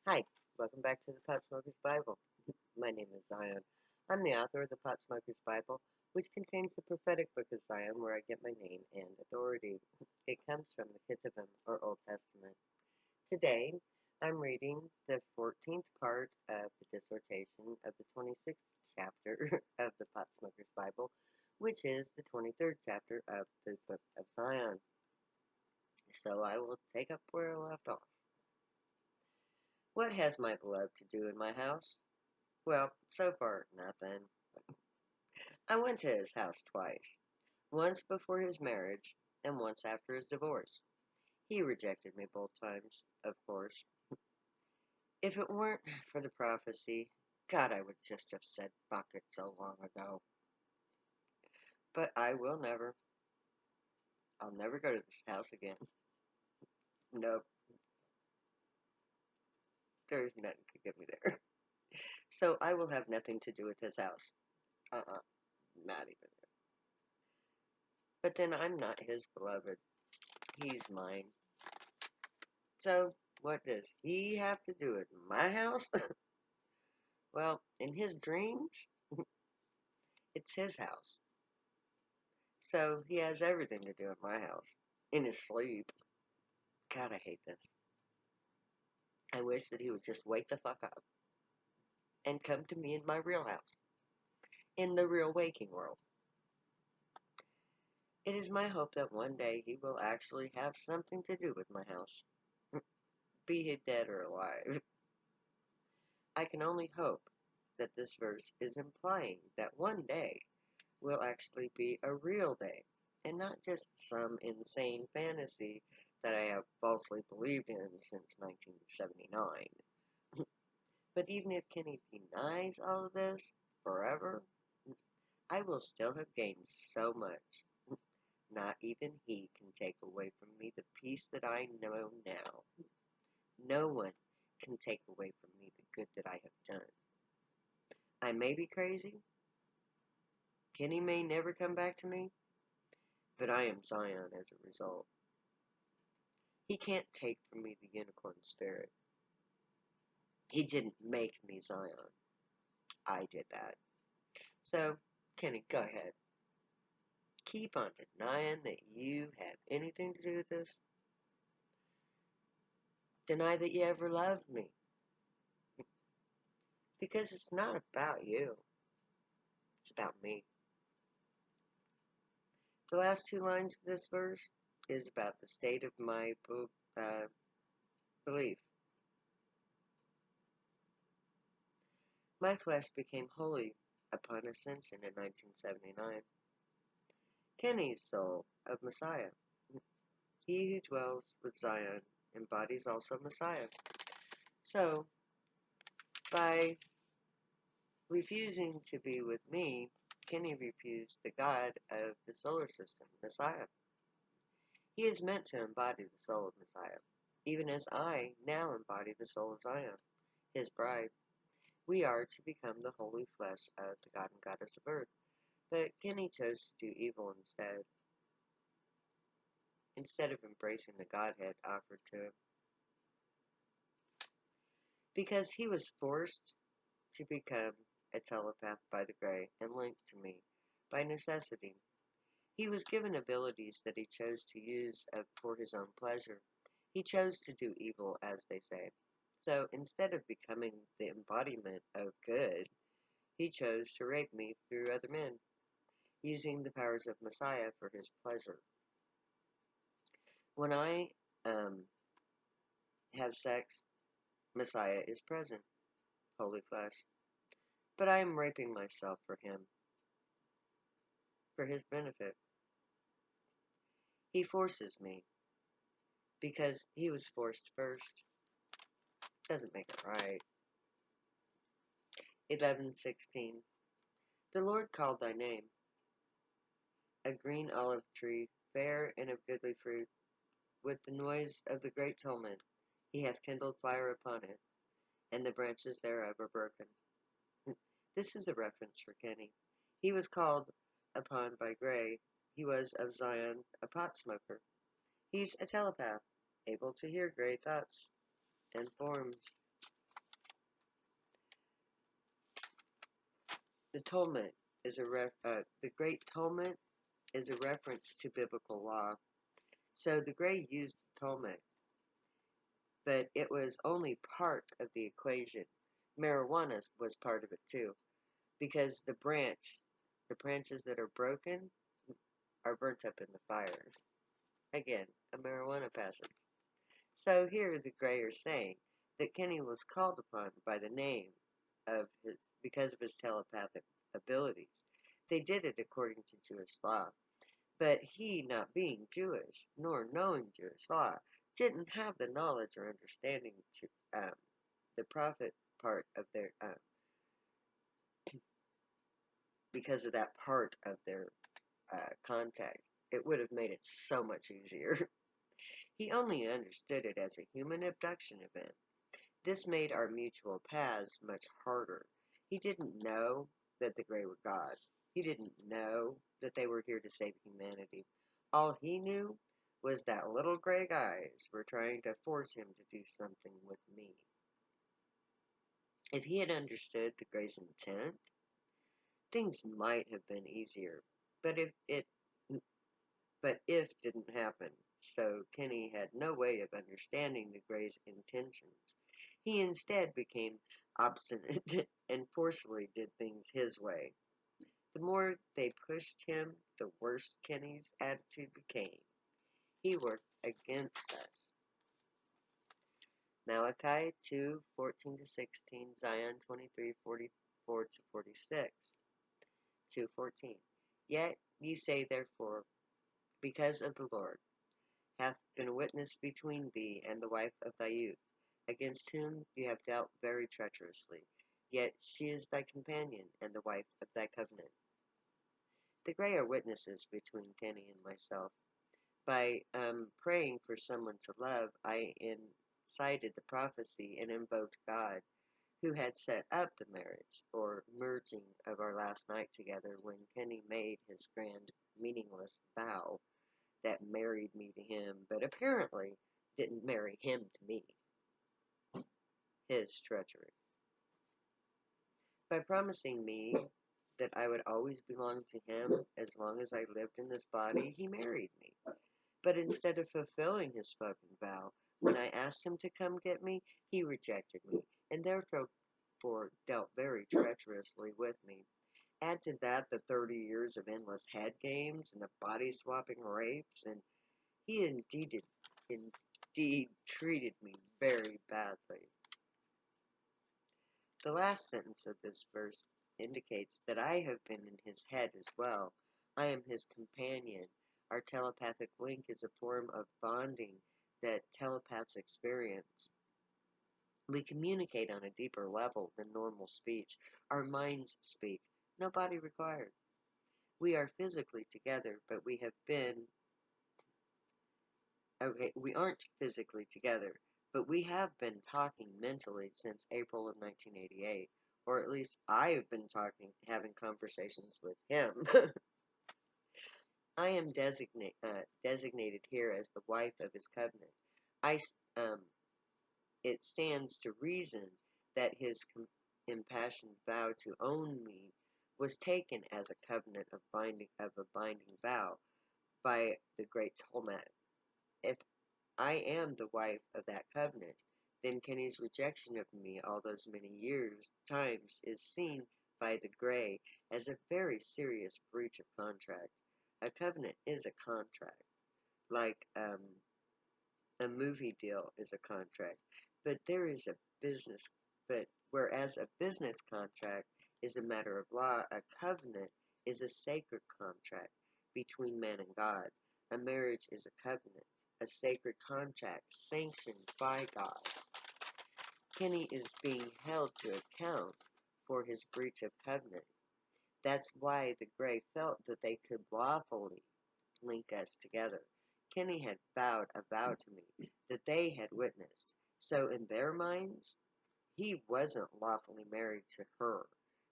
Hi, welcome back to the Pot Smoker's Bible. My name is Zion. I'm the author of the Pot Smoker's Bible, which contains the prophetic book of Zion where I get my name and authority. It comes from the Ketuvim, or Old Testament. Today, I'm reading the 14th part of the dissertation of the 26th chapter of the Pot Smoker's Bible, which is the 23rd chapter of the book of Zion. So I will take up where I left off. What has my beloved to do in my house? Well, so far, nothing. I went to his house twice, once before his marriage and once after his divorce. He rejected me both times, of course. If it weren't for the prophecy, God, I would just have said fuck it so long ago. But I will never. I'll never go to this house again. Nope, there's nothing to get me there. So I will have nothing to do with his house. Not even. But then I'm not his beloved. He's mine. So what does he have to do with my house? Well, in his dreams, it's his house. So he has everything to do with my house. In his sleep. God, I hate this. I wish that he would just wake the fuck up and come to me in my real house. In the real waking world. It is my hope that one day he will actually have something to do with my house. Be he dead or alive. I can only hope that this verse is implying that one day will actually be a real day, and not just some insane fantasy that I have falsely believed in since 1979. But even if Kenny denies all of this forever, I will still have gained so much. Not even he can take away from me the peace that I know now. No one can take away from me the good that I have done. I may be crazy. Kenny may never come back to me, but I am Zion as a result. He can't take from me the unicorn spirit. He didn't make me Zion. I did that. So, Kenny, go ahead. Keep on denying that you have anything to do with this. Deny that you ever loved me. Because it's not about you. It's about me. The last two lines of this verse is about the state of my belief. My flesh became holy upon ascension in 1979. Kenny's soul of Messiah. He who dwells with Zion embodies also Messiah. So, by refusing to be with me, Kenny refused the God of the solar system, Messiah. He is meant to embody the soul of Messiah, even as I now embody the soul of Zion, his bride. We are to become the holy flesh of the God and Goddess of Earth, but Kenny chose to do evil instead of embracing the Godhead offered to him. Because he was forced to become a telepath by the Grey and linked to me by necessity. He was given abilities that he chose to use for his own pleasure. He chose to do evil, as they say. So instead of becoming the embodiment of good, he chose to rape me through other men, using the powers of Messiah for his pleasure. When I have sex, Messiah is present, holy flesh. But I am raping myself for him, for his benefit. He forces me, because he was forced first. Doesn't make it right. 11:16. The Lord called thy name, a green olive tree, fair and of goodly fruit, with the noise of the great tumult. He hath kindled fire upon it, and the branches thereof are broken. This is a reference for Kenny. He was called upon by Gray. He was of Zion, a pot smoker. He's a telepath, able to hear Gray thoughts and forms. The Talmud is the Great Talmud is a reference to biblical law. So the Gray used the Talmud, but it was only part of the equation. Marijuana was part of it too, because the branches that are broken, are burnt up in the fires. Again, a marijuana passage. So here the Gray are saying that Kenny was called upon by the name of his because of his telepathic abilities. They did it according to Jewish law. But he, not being Jewish, nor knowing Jewish law, didn't have the knowledge or understanding to the prophet part of their because of that part of their contact. It would have made it so much easier. He only understood it as a human abduction event. This made our mutual paths much harder. He didn't know that the Grey were God. He didn't know that they were here to save humanity. All he knew was that little gray guys were trying to force him to do something with me. If he had understood the Grey's intent, things might have been easier. But if didn't happen, so Kenny had no way of understanding the Grey's intentions. He instead became obstinate and forcefully did things his way. The more they pushed him, the worse Kenny's attitude became. He worked against us. Malachi 2:14-16, Zion 23:44-46, 2:14. Yet ye say therefore, because of the Lord hath been a witness between thee and the wife of thy youth, against whom you have dealt very treacherously. Yet she is thy companion and the wife of thy covenant. The Grey are witnesses between Kenny and myself. By praying for someone to love, I incited the prophecy and invoked God, who had set up the marriage, or merging of our last night together when Kenny made his grand, meaningless vow that married me to him, but apparently didn't marry him to me. His treachery. By promising me that I would always belong to him as long as I lived in this body, he married me. But instead of fulfilling his spoken vow, when I asked him to come get me, he rejected me, and therefore dealt very treacherously with me. Add to that the 30 years of endless head games and the body-swapping rapes, and he indeed treated me very badly. The last sentence of this verse indicates that I have been in his head as well. I am his companion. Our telepathic link is a form of bonding that telepaths experience. We communicate on a deeper level than normal speech. Our minds speak, no body required. We are physically together, but we aren't physically together, but we have been talking mentally since April of 1988, or at least I have been having conversations with him. I am designated here as the wife of his covenant. It stands to reason that his impassioned vow to own me was taken as a covenant of a binding vow by the great Tolmat. If I am the wife of that covenant, then Kenny's rejection of me all those many times is seen by the Grey as a very serious breach of contract. A covenant is a contract, like a movie deal is a contract, but there is a business. But whereas a business contract is a matter of law, a covenant is a sacred contract between man and God. A marriage is a covenant, a sacred contract sanctioned by God. Kenny is being held to account for his breach of covenant. That's why the Grey felt that they could lawfully link us together. Kenny had vowed a vow to me that they had witnessed. So in their minds, he wasn't lawfully married to her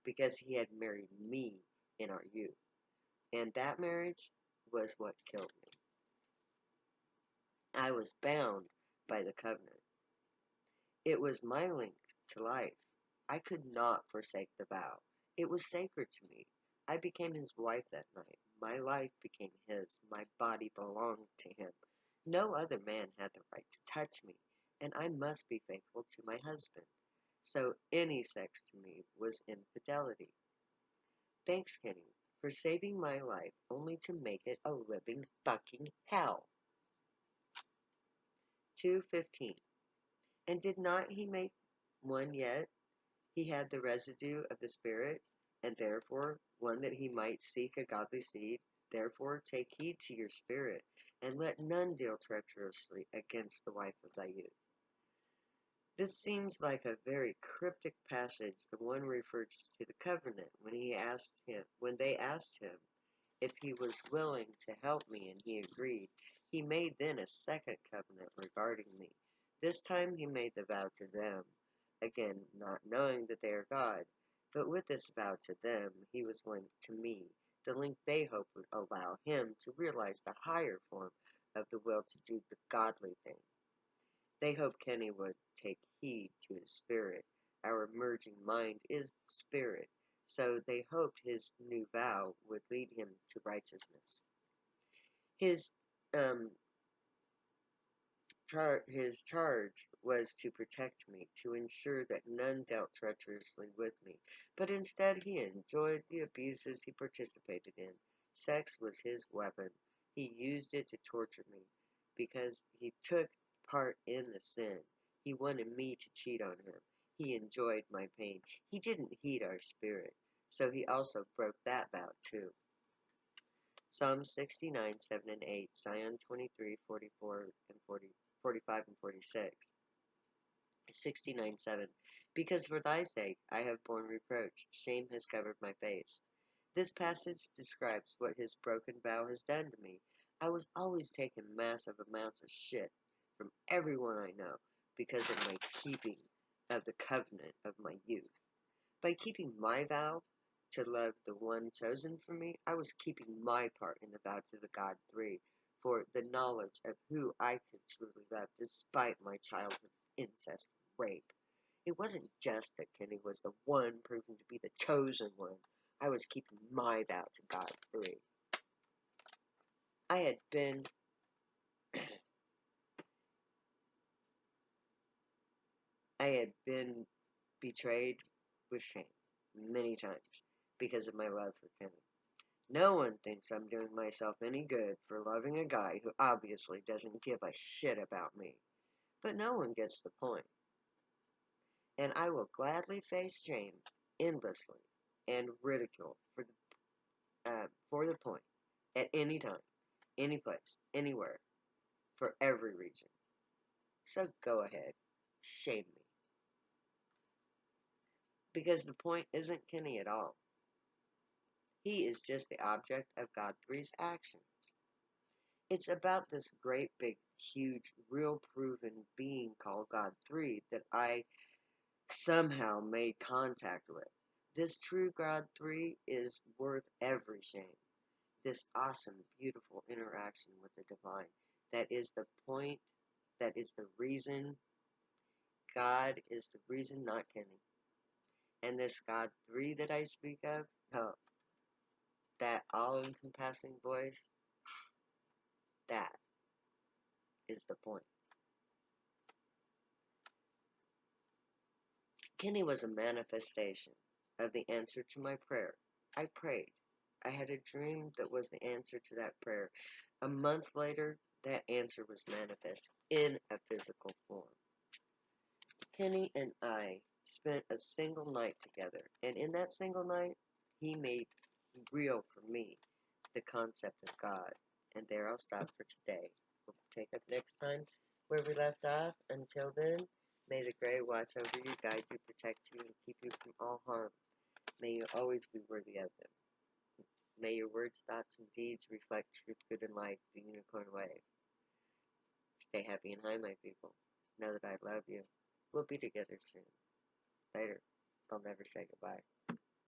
because he had married me in our youth. And that marriage was what killed me. I was bound by the covenant. It was my link to life. I could not forsake the vow. It was sacred to me. I became his wife that night. My life became his. My body belonged to him. No other man had the right to touch me, and I must be faithful to my husband. So any sex to me was infidelity. Thanks, Kenny, for saving my life only to make it a living fucking hell. 2:15. And did not he make one yet? He had the residue of the Spirit, and therefore one that he might seek a godly seed. Therefore take heed to your spirit, and let none deal treacherously against the wife of thy youth. This seems like a very cryptic passage. The one refers to the covenant when they asked him if he was willing to help me, and he agreed. He made then a second covenant regarding me. This time he made the vow to them, again not knowing that they are God. But with this vow to them, he was linked to me, the link they hoped would allow him to realize the higher form of the will to do the godly thing. They hoped Kenny would take heed to his spirit. Our emerging mind is the spirit, so they hoped his new vow would lead him to righteousness. His um, his charge was to protect me, to ensure that none dealt treacherously with me, but instead he enjoyed the abuses he participated in. Sex was his weapon. He used it to torture me because he took part in the sin. He wanted me to cheat on him. He enjoyed my pain. He didn't heed our spirit, so he also broke that vow too. Psalm 69, 7 and 8, Zion 23, 44 and 45 and 46. 69, 7. Because for thy sake I have borne reproach, shame has covered my face. This passage describes what his broken vow has done to me. I was always taking massive amounts of shit from everyone I know because of my keeping of the covenant of my youth. By keeping my vow to love the one chosen for me, I was keeping my part in the vow to the God Three, for the knowledge of who I could truly love despite my childhood incest rape. It wasn't just that Kenny was the one proven to be the chosen one. I was keeping my vow to God Three. I had been I had been betrayed with shame many times because of my love for Kenny. No one thinks I'm doing myself any good for loving a guy who obviously doesn't give a shit about me. But no one gets the point. And I will gladly face shame endlessly and ridicule for the point at any time, any place, anywhere, for every reason. So go ahead, shame me. Because the point isn't Kenny at all. He is just the object of God Three's actions. It's about this great big huge real proven being called God Three that I somehow made contact with. This true God Three is worth every shame. This awesome, beautiful interaction with the divine. That is the point, that is the reason. God is the reason, not Kenny. And this God Three that I speak of, oh, that all encompassing voice, that is the point. Kenny was a manifestation of the answer to my prayer. I prayed. I had a dream that was the answer to that prayer. A month later, that answer was manifest in a physical form. Kenny and I spent a single night together, and in that single night, he made real for me the concept of God. And there I'll stop for today. We'll take up next time where we left off. Until then, may the Grey watch over you, guide you, protect you, and keep you from all harm. May you always be worthy of them. May your words, thoughts, and deeds reflect truth, good, and light, the unicorn way. Stay happy and high, my people. Know that I love you. We'll be together soon. Later. I'll never say goodbye.